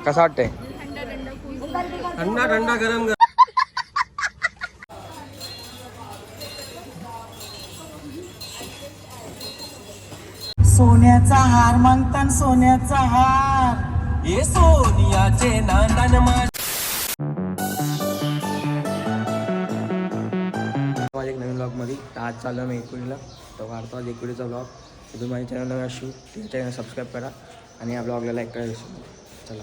कसा वाटतंय? थंडा थंडा गरम गरम. सोन्याचा हार मागतान सोन्याचा हार. हे सोनियाचे नांदन माझे. माझ्या एक नवीन ब्लॉगमध्ये आज चालू मी एकुडीला तो वाढतो आज एकुडीचा ब्लॉग. तुम्ही माझ्या चॅनल नवीन असू त्या चॅनल सबस्क्राईब करा आणि या ब्लॉगला लाईक करा विसरू. चला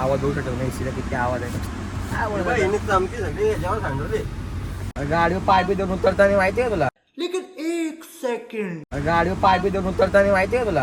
आवाज बघू शकतो नाही सीधा किती आवाज आहे. गाडीवर पाय बी देऊन उतरताना माहिती आहे तुला? लेकिन एक सेकंड. गाडीवर पाय बी देऊन उतरताना माहिती आहे तुला?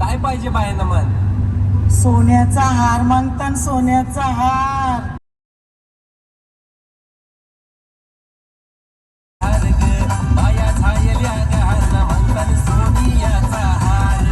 काय पाहिजे बायांना मन? सोन्याचा हार मागतान सोन्याचा हार. बाया छायल्या गहना म्हणतात सोनियाचा हार.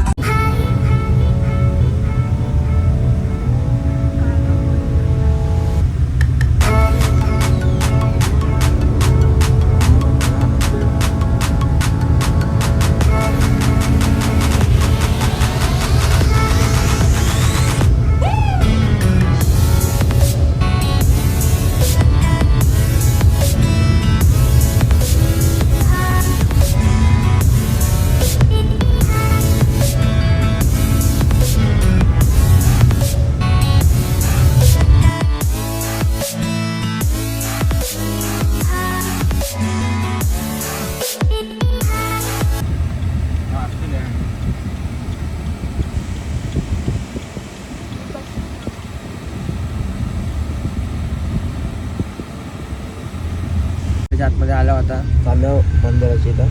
आतमध्ये आला होता चाललं बंदराची इथं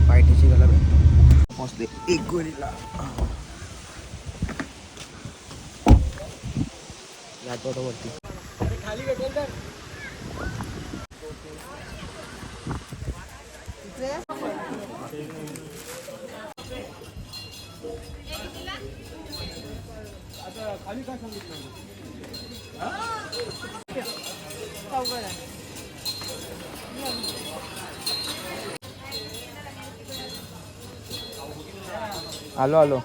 पायटीची गला भेटतो पोचले एक गोळीला जातो होता वरती खाली भेटेल तर खाली काय सांगितलं? आलो आलो.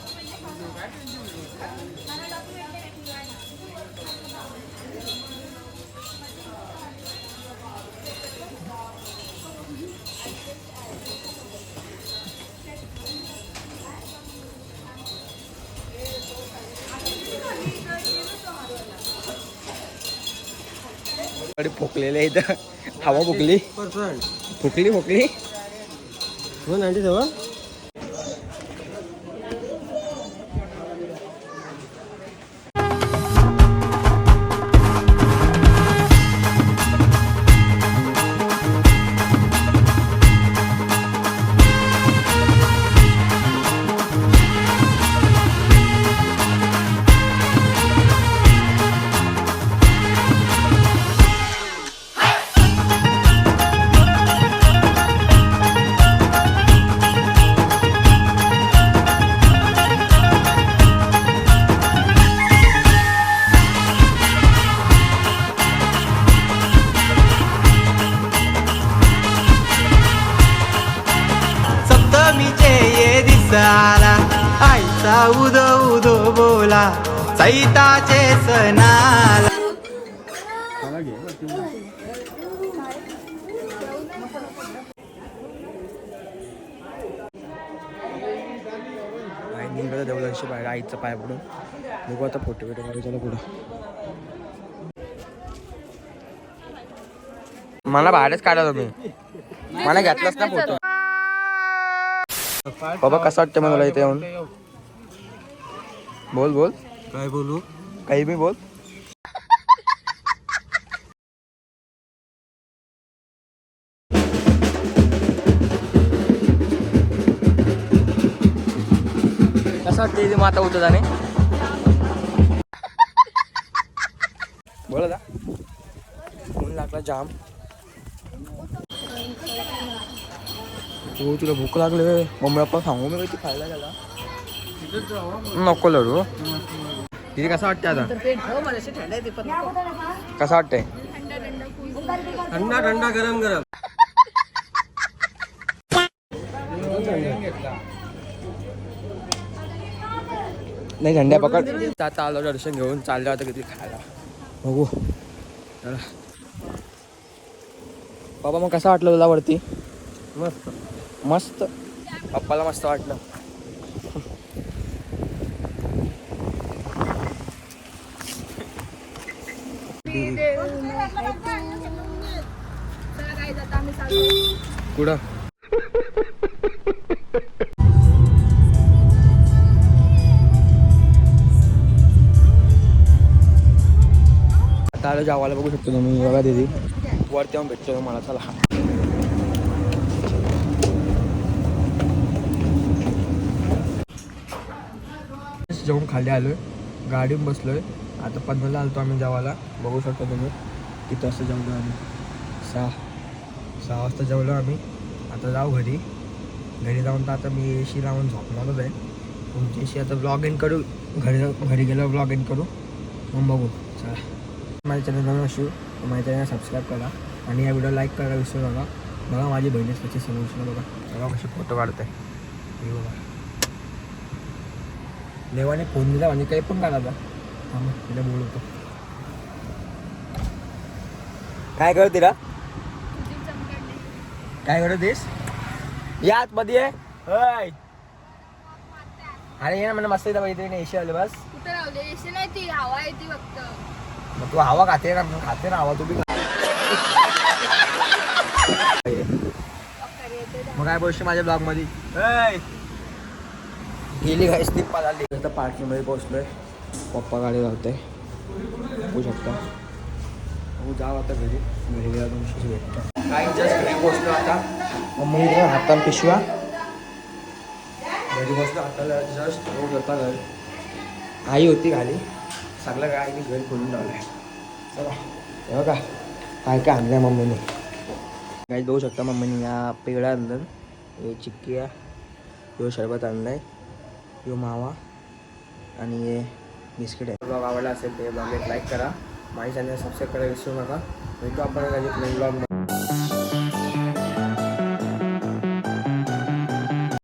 फोकलेले इथं हवा फुकली फुकली फुकली 197. आला आईचा उदो उदो बोला सैताचे सणाला. आई निघालं देवलांशी बाहेर आईचा पाय पडून बघू आता फोटो बिटो काढायचा पुढं. मला बाहेरच काढा तुम्ही, मला घेतलाच ना फोटो. बाबा कसं वाटतं मला इथे येऊन? बोल बोल, काय बोलू? काही बी बोल. कसं वाटतं इथे माता उतरत आणि बोला दा. ऊन लागला जाम. हो तुला भूक लागले मम्मी पप्पा सांगू मी काही खायला गेला नको लढू. तिथे कसं वाटतंय आता? कसं वाटतंय? थंडा थंडा गरम गरम. नाही झंड्या पकड. आता आलो दर्शन घेऊन चाललो आता किती खायला बघू चला. बाबा मग कसं वाटलं तुला वरती? मस्त. मस्त. पप्पाला मस्त वाटलं. कुठं? आता आलं जावाला बघू शकतो तुम्ही. बघा दीदी वरती येऊन भेटतो मला. चला जेवून खाली आलोय, गाडीत बसलोय. आता 15ला आलतो आम्ही जेवायला. बघू शकतो तुम्ही किती वाजता जेवलो आम्ही. 6 वाजता जेवलो आम्ही. आता जाऊ घरी. घरी जाऊन तर आता मी एशी लावून झोपणारच आहे. तुमच्याशी आता ब्लॉग इन करू. घरी गेल्यावर ब्लॉग इन करू मग बघू. चला माझ्या चॅनल नवीन असू तर माझ्या चॅनल सबस्क्राईब करा आणि या व्हिडिओ लाईक करायला विसरू नका. बघा माझी बहिणीच कशी समोर बघा. बघा कशी फोटो काढते हे बघा. देवाने फोन दिला म्हणजे काही पण काढायचा. तिला बोलवतो. काय करत तिला? काय करत तेस? या आतमध्ये आहे. अरे ये ना म्हणा मस्त बघितली नाही एशी आले बस. कुठे राहू दे एसी नाही ती हवा येते फक्त. मग तू हवा खाते ना? खाते ना हवा तू बी. मग काय बोलशील माझ्या ब्लॉग मध्ये? गेली काय स्लिप आली. आता पार्किंगमध्ये पोहोचलोय. पप्पा गाडी लावते बघू शकता. हो जाऊ आता घरी. घरी गेला तुमच्याशी भेटतो. काय जस्ट घरी पोहोचलो आता. मम्मी हातान पिशव्या घरी बसलो हाताला जस्ट. रोज होता घर. आई होती खाली. सगळं काय मी घरी खोलून लावलंय. चला हे बघा काय काय आणलंय मम्मीने. काही बघू शकता मम्मीने या पेढा आणलं, हे चिक्की, यो शरबत आणलाय, यो मावा आणि हे बिस्किट आहे. ब्लॉग आवडला असेल ते ब्लॉग एक लाईक करा. माझ्या चॅनल सबस्क्राईब करायला विसरू नका. भेटू आपण ब्लॉग.